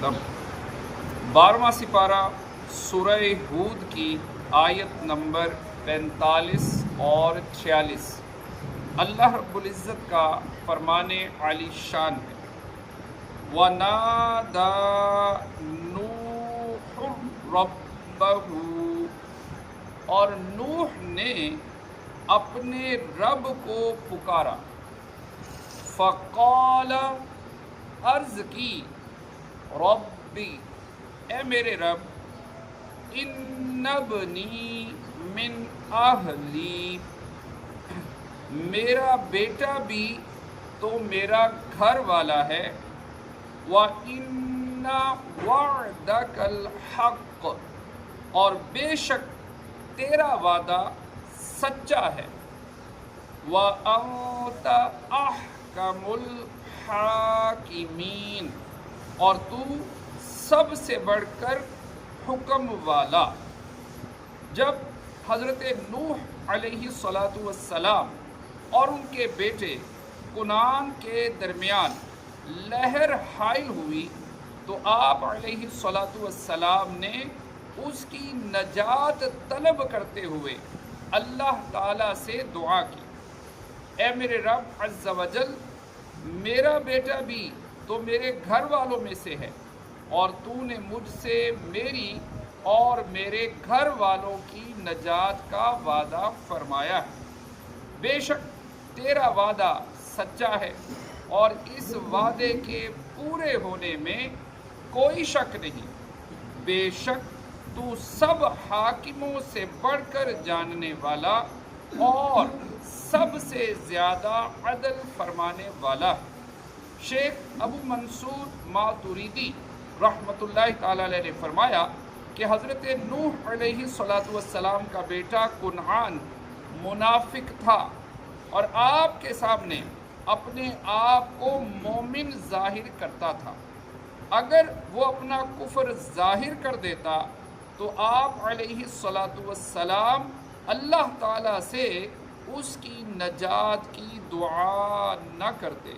وسلم۔ 12واں سپارہ سورہ ہود کی آیت نمبر 45 اور 46 اللہ رب العزت کا فرمان عالی شان ہے۔ وَنَادَى نُوحٌ رَبَّهُ، اور نوح نے اپنے رب کو پکارا۔ فقال، عرض کی، ربی، اے میرے رب، ان ابنی من اہلی، میرا بیٹا بھی تو میرا گھر والا ہے، وَإِنَّ وَعْدَكَ الْحَقُّ، اور بے شک تیرا وعدہ سچا ہے، وَأَنْتَ أَحْكَمُ الْحَاكِمِينَ، اور تو سب سے بڑھ کر حکم والا۔ جب حضرت نوح علیہ السلام اور ان کے بیٹے کنعان کے درمیان لہر حائل ہوئی تو آپ علیہ السلام نے اس کی نجات طلب کرتے ہوئے اللہ تعالیٰ سے دعا کی، اے میرے رب عز و جل، میرا بیٹا بھی تو میرے گھر والوں میں سے ہے، اور تو نے مجھ سے میری اور میرے گھر والوں کی نجات کا وعدہ فرمایا ہے۔ بے شک تیرا وعدہ سچا ہے، اور اس وعدے کے پورے ہونے میں کوئی شک نہیں۔ بے شک تو سب حاکموں سے بڑھ کر جاننے والا اور سب سے زیادہ عدل فرمانے والا۔ شیخ ابو منصور ماتوریدی رحمۃ اللہ تعالی علیہ نے فرمایا کہ حضرت نوح علیہ السلام کا بیٹا کنعان منافق تھا، اور آپ کے سامنے اپنے آپ کو مومن ظاہر کرتا تھا۔ اگر وہ اپنا کفر ظاہر کر دیتا تو آپ علیہ السلام اللہ تعالیٰ سے اس کی نجات کی دعا نہ کرتے۔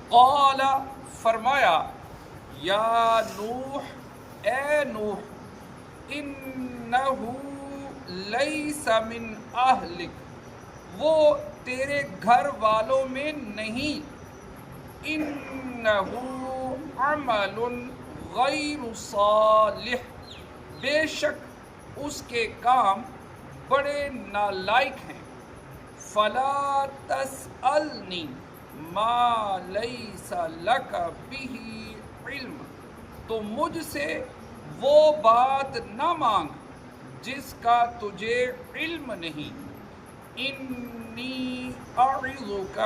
قال، فرمایا، یا نوح، اے نوح، انہو لیس من اہلک، وہ تیرے گھر والوں میں نہیں، انہو عمل غیر صالح، بے شک اس کے کام بڑے نالائق ہیں، فلا تسألنی ما لیس لک بہ علم، تو مجھ سے وہ بات نہ مانگ جس کا تجھے علم نہیں، انی اعظک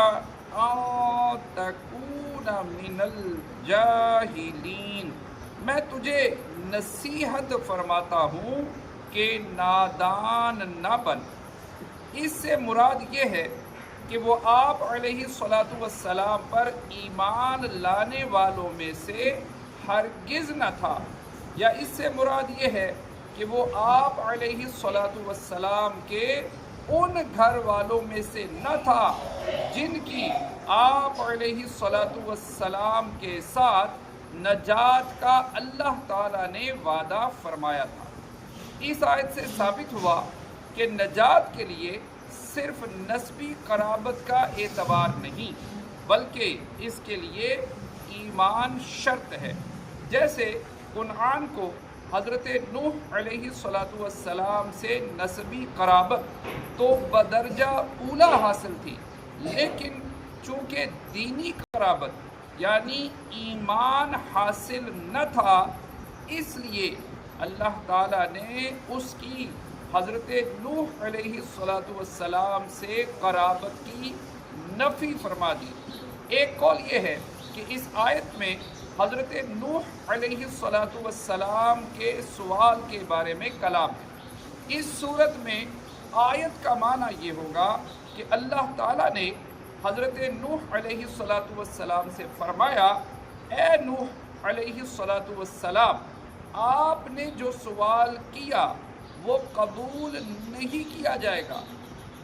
ان تکون من الجاہلین، میں تجھے نصیحت فرماتا ہوں کہ نادان نہ بن۔ اس سے مراد یہ ہے کہ وہ آپ علیہ السلام پر ایمان لانے والوں میں سے ہرگز نہ تھا، یا اس سے مراد یہ ہے کہ وہ آپ علیہ السلام کے ان گھر والوں میں سے نہ تھا جن کی آپ علیہ السلام کے ساتھ نجات کا اللہ تعالیٰ نے وعدہ فرمایا تھا۔ اس آیت سے ثابت ہوا کہ نجات کے لیے صرف نسبی قرابت کا اعتبار نہیں، بلکہ اس کے لیے ایمان شرط ہے۔ جیسے کنعان کو حضرت نوح علیہ السلام سے نسبی قرابت تو بدرجہ اولا حاصل تھی، لیکن چونکہ دینی قرابت یعنی ایمان حاصل نہ تھا، اس لیے اللہ تعالیٰ نے اس کی حضرت نوح علیہ السلام سے قرابت کی نفی فرما دی۔ ایک قول یہ ہے کہ اس آیت میں حضرت نوح علیہ السلام کے سوال کے بارے میں کلام ہے۔ اس صورت میں آیت کا معنی یہ ہوگا کہ اللہ تعالیٰ نے حضرت نوح علیہ السلام سے فرمایا، اے نوح علیہ السلام، آپ نے جو سوال کیا وہ قبول نہیں کیا جائے گا،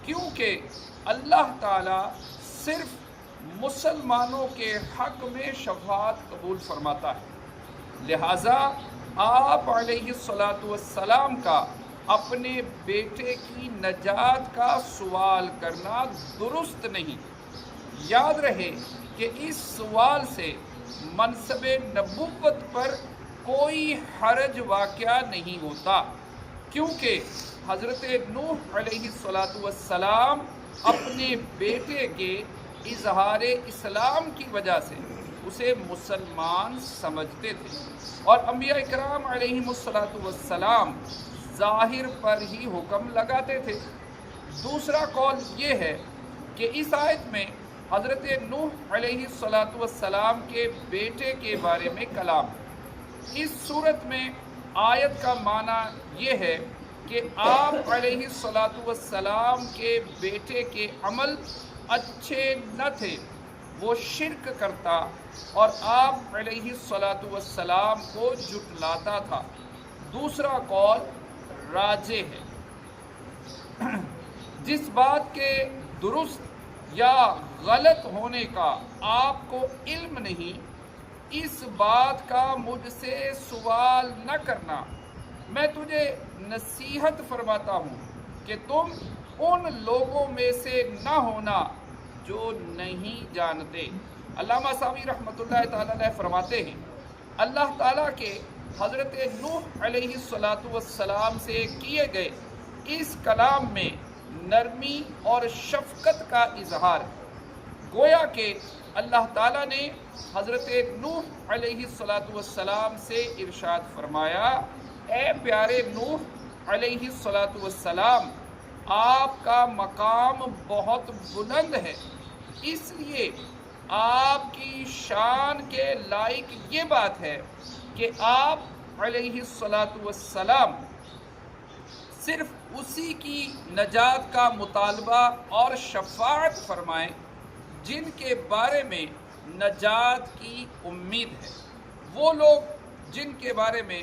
کیونکہ اللہ تعالیٰ صرف مسلمانوں کے حق میں شفاعت قبول فرماتا ہے۔ لہٰذا آپ علیہ الصلاۃ والسلام کا اپنے بیٹے کی نجات کا سوال کرنا درست نہیں۔ یاد رہے کہ اس سوال سے منصب نبوت پر کوئی حرج واقع نہیں ہوتا، کیونکہ حضرت نوح علیہ السلام اپنے بیٹے کے اظہار اسلام کی وجہ سے اسے مسلمان سمجھتے تھے، اور انبیاء اکرام علیہم السلام ظاہر پر ہی حکم لگاتے تھے۔ دوسرا قول یہ ہے کہ اس آیت میں حضرت نوح علیہ السلام کے بیٹے کے بارے میں کلام ہے۔ اس صورت میں آیت کا معنی یہ ہے کہ آپ علیہ السلام کے بیٹے کے عمل اچھے نہ تھے، وہ شرک کرتا اور آپ علیہ السلام کو جھٹلاتا تھا۔ دوسرا قول راجح ہے۔ جس بات کے درست یا غلط ہونے کا آپ کو علم نہیں، اس بات کا مجھ سے سوال نہ کرنا۔ میں تجھے نصیحت فرماتا ہوں کہ تم ان لوگوں میں سے نہ ہونا جو نہیں جانتے۔ علامہ ساوی رحمۃ اللہ تعالیٰ علیہ فرماتے ہیں، اللہ تعالیٰ کے حضرت نوح علیہ السلام سے کیے گئے اس کلام میں نرمی اور شفقت کا اظہار ہے۔ گویا کہ اللہ تعالیٰ نے حضرت نوح علیہ السلام سے ارشاد فرمایا، اے پیارے نوح علیہ السلام، آپ کا مقام بہت بلند ہے، اس لیے آپ کی شان کے لائق یہ بات ہے کہ آپ علیہ السلام صرف اسی کی نجات کا مطالبہ اور شفاعت فرمائیں جن کے بارے میں نجات کی امید ہے۔ وہ لوگ جن کے بارے میں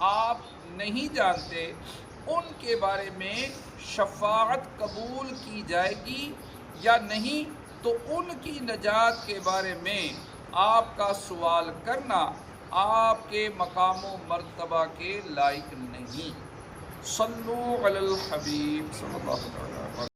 آپ نہیں جانتے، ان کے بارے میں شفاعت قبول کی جائے گی یا نہیں، تو ان کی نجات کے بارے میں آپ کا سوال کرنا آپ کے مقام و مرتبہ کے لائق نہیں۔ صلو علی الحبیب صلی اللہ علیہ وسلم۔